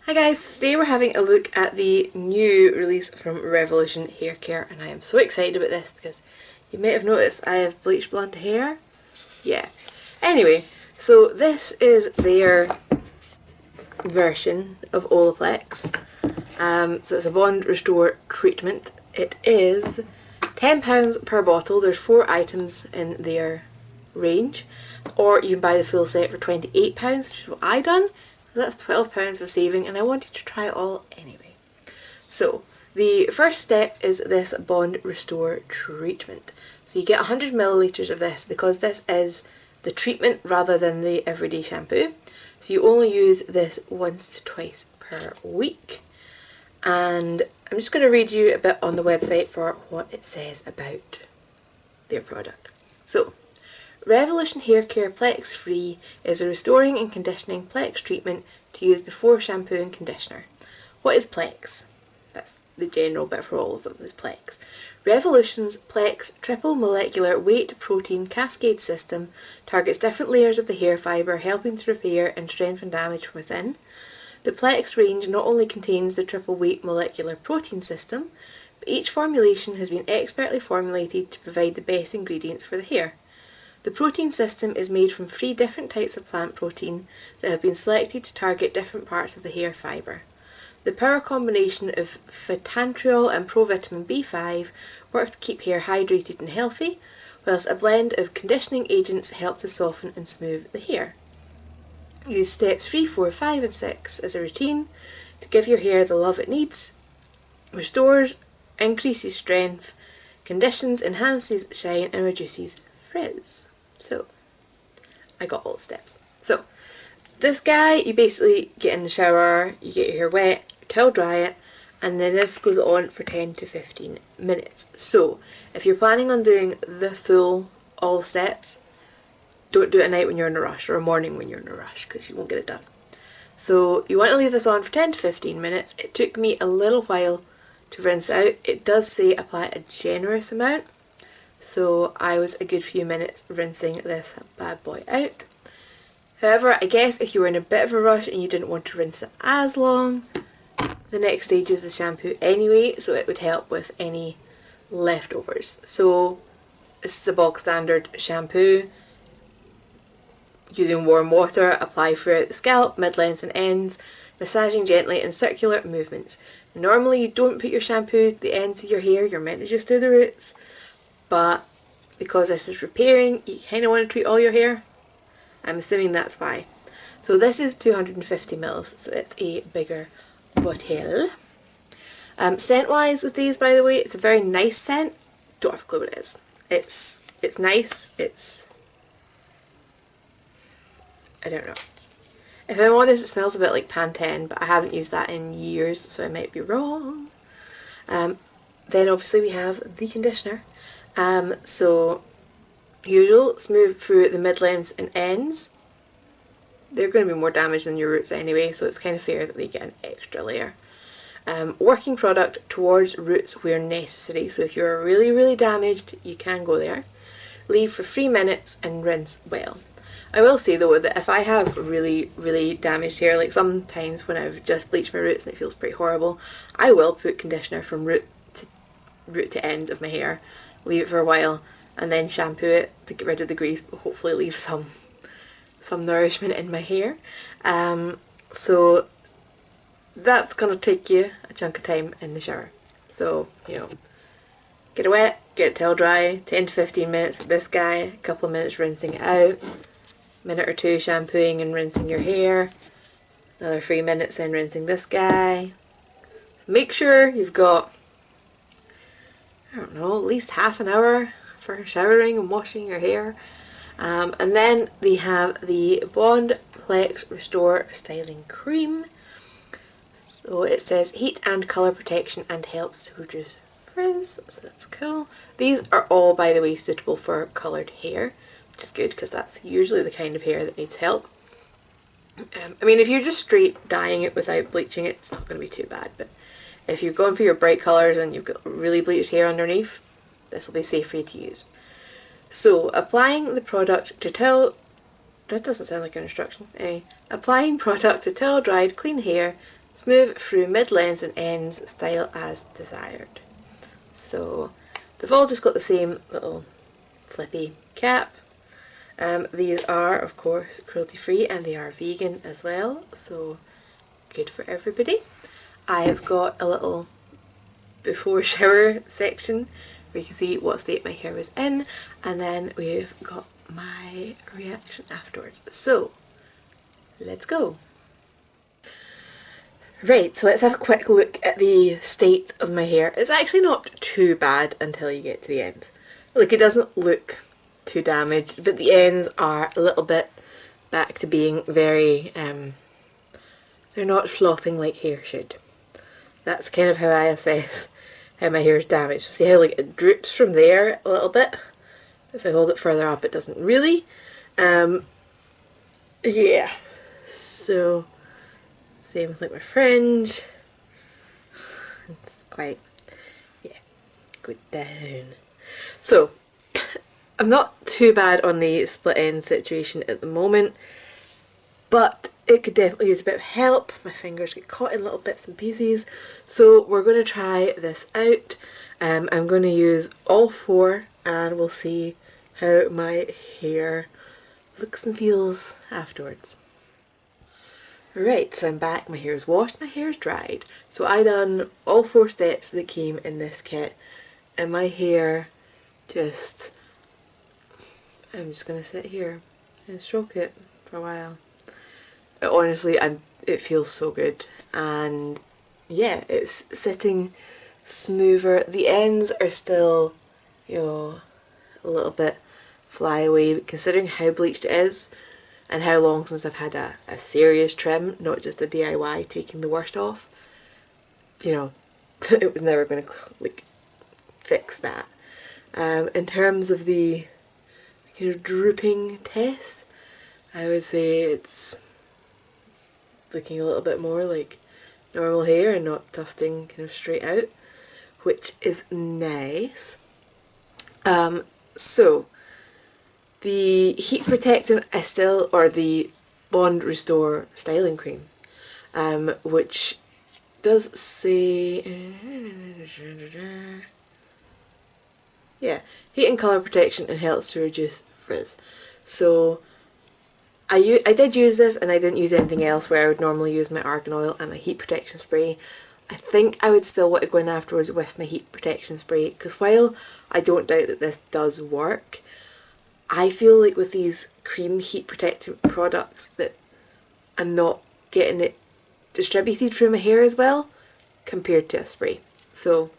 Hi guys, today we're having a look at the new release from Revolution Hair Care, and I am so excited about this because you may have noticed I have bleached blonde hair. Yeah. Anyway, so this is their version of Olaplex. So it's a Bond Restore treatment. It is £10 per bottle. There's 4 items in their range, or you can buy the full set for £28, which is what I done. That's £12 of a saving, and I wanted to try it all anyway. So the first step is this Bond Restore treatment. So you get 100 millilitres of this because this is the treatment rather than the everyday shampoo. So you only use this once to twice per week. And I'm just going to read you a bit on the website for what it says about their product. So, Revolution Hair Care Plex Free is a restoring and conditioning Plex treatment to use before shampoo and conditioner. What is Plex? That's the general bit for all of them, is Plex. Revolution's Plex triple molecular weight protein cascade system targets different layers of the hair fibre, helping to repair and strengthen damage from within. The Plex range not only contains the triple weight molecular protein system, but each formulation has been expertly formulated to provide the best ingredients for the hair. The protein system is made from 3 different types of plant protein that have been selected to target different parts of the hair fibre. The power combination of phytantriol and provitamin B5 work to keep hair hydrated and healthy, whilst a blend of conditioning agents help to soften and smooth the hair. Use steps 3, 4, 5 and 6 as a routine to give your hair the love it needs, restores, increases strength, conditions, enhances shine and reduces frizz. So, I got all the steps. So, this guy, you basically get in the shower, you get your hair wet, you towel dry it, and then this goes on for 10 to 15 minutes. So, if you're planning on doing the full, all steps, don't do it at night when you're in a rush, or a morning when you're in a rush, because you won't get it done. So, you want to leave this on for 10 to 15 minutes. It took me a little while to rinse out. It does say apply a generous amount. So I was a good few minutes rinsing this bad boy out. However, I guess if you were in a bit of a rush and you didn't want to rinse it as long, the next stage is the shampoo anyway, so it would help with any leftovers. So this is a bog standard shampoo. Using warm water, apply throughout the scalp, mid-lengths and ends, massaging gently in circular movements. Normally you don't put your shampoo to the ends of your hair, you're meant to just do the roots. But because this is repairing, you kind of want to treat all your hair. I'm assuming that's why. So this is 250 mils, so it's a bigger bottle. Scent wise with these, by the way, it's a very nice scent. Don't have a clue what it is. It's nice. I don't know. If I'm honest, it smells a bit like Pantene, but I haven't used that in years, so I might be wrong. Then obviously we have the conditioner. So usual, smooth through the mid-lengths and ends. They're going to be more damaged than your roots anyway, so it's kind of fair that they get an extra layer. Working product towards roots where necessary, so if you're really damaged, you can go there. Leave for 3 minutes and rinse well. I will say though that if I have really damaged hair, like sometimes when I've just bleached my roots and it feels pretty horrible, I will put conditioner from root to end of my hair, leave it for a while, and then shampoo it to get rid of the grease, but hopefully leave some nourishment in my hair. So that's gonna take you a chunk of time in the shower. So, you know, get it wet, get it towel dry, 10 to 15 minutes with this guy, a couple of minutes rinsing it out, minute or 2 shampooing and rinsing your hair, another 3 minutes then rinsing this guy. So make sure you've got, I don't know, at least half an hour for showering and washing your hair. And then we have the Bond Plex Restore Styling Cream. So it says heat and colour protection and helps to reduce frizz, so that's cool. These are all, by the way, suitable for coloured hair, which is good because that's usually the kind of hair that needs help. I mean, if you're just straight dyeing it without bleaching it, it's not going to be too bad, but if you're going for your bright colours and you've got really bleached hair underneath, this will be safe for you to use. So, applying the product to that doesn't sound like an instruction. Anyway, applying product to towel dried clean hair Smooth through mid-lengths and ends, style as desired. So they've all just got the same little flippy cap. These are of course cruelty free and they are vegan as well, so good for everybody. I have got a little before shower section where you can see what state my hair was in, and then we've got my reaction afterwards. So let's go. Right, so let's have a quick look at the state of my hair. It's actually not too bad until you get to the ends. Like, it doesn't look too damaged, but the ends are a little bit back to being very, they're not flopping like hair should. That's kind of how I assess how my hair is damaged. So see how like it droops from there a little bit? If I hold it further up it doesn't really. Yeah, so same with like my fringe. Quite, yeah, go down. So I'm not too bad on the split end situation at the moment, but it could definitely use a bit of help. My fingers get caught in little bits and pieces, so we're going to try this out. I'm going to use all four and we'll see how my hair looks and feels afterwards. Right, so I'm back, my hair's washed, my hair's dried. So I done all four steps that came in this kit, and my hair just, I'm just going to sit here and stroke it for a while. Honestly, it feels so good, and yeah, it's sitting smoother. The ends are still, you know, a little bit flyaway, but considering how bleached it is and how long since I've had a serious trim, not just a DIY taking the worst off, you know, it was never going to like fix that. In terms of the kind of drooping test, I would say it's looking a little bit more like normal hair and not tufting kind of straight out, which is nice. So the heat protectant is still, or the Bond Restore styling cream, which does say, yeah, heat and colour protection and helps to reduce frizz. So I did use this and I didn't use anything else where I would normally use my argan oil and my heat protection spray. I think I would still want to go in afterwards with my heat protection spray, because while I don't doubt that this does work, I feel like with these cream heat protectant products that I'm not getting it distributed through my hair as well compared to a spray. So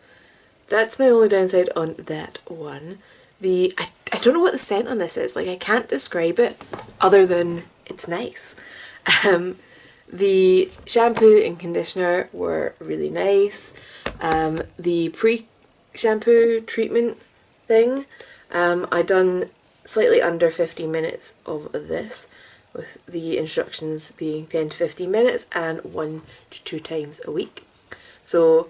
that's my only downside on that one. I don't know what the scent on this is, like I can't describe it other than it's nice. The shampoo and conditioner were really nice. The pre-shampoo treatment thing, I done slightly under 15 minutes of this, with the instructions being 10 to 15 minutes and 1 to 2 times a week. So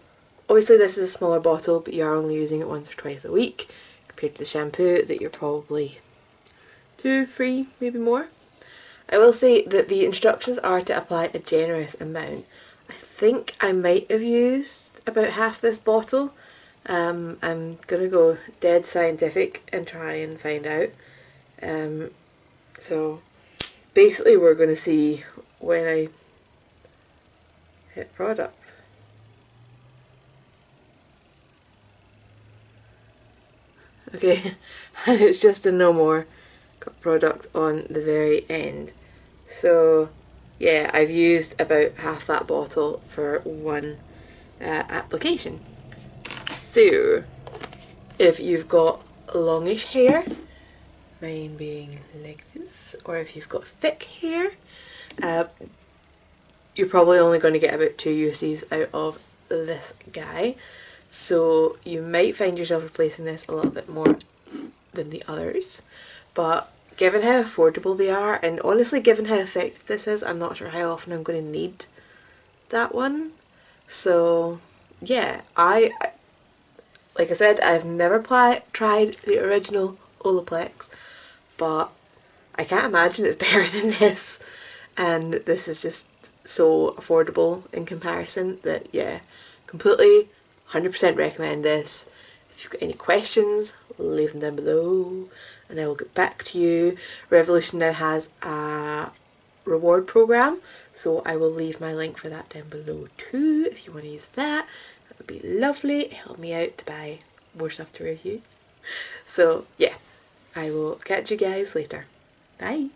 obviously this is a smaller bottle, but you are only using it once or twice a week compared to the shampoo that you're probably 2, 3, maybe more. I will say that the instructions are to apply a generous amount. I think I might have used about half this bottle. I'm gonna go dead scientific and try and find out. So basically we're gonna see when I hit product. Okay, and it's just a no more, got product on the very end. So yeah, I've used about half that bottle for one application. So if you've got longish hair, mine being like this, or if you've got thick hair, you're probably only going to get about 2 uses out of this guy. So you might find yourself replacing this a little bit more than the others, but given how affordable they are, and honestly given how effective this is, I'm not sure how often I'm going to need that one. So yeah, like I said, I've never tried the original Olaplex, but I can't imagine it's better than this, and this is just so affordable in comparison that, yeah, completely 100% recommend this. If you've got any questions, leave them down below and I will get back to you. Revolution now has a reward program, so I will leave my link for that down below too if you want to use that. That would be lovely. Help me out to buy more stuff to review. So yeah, I will catch you guys later. Bye.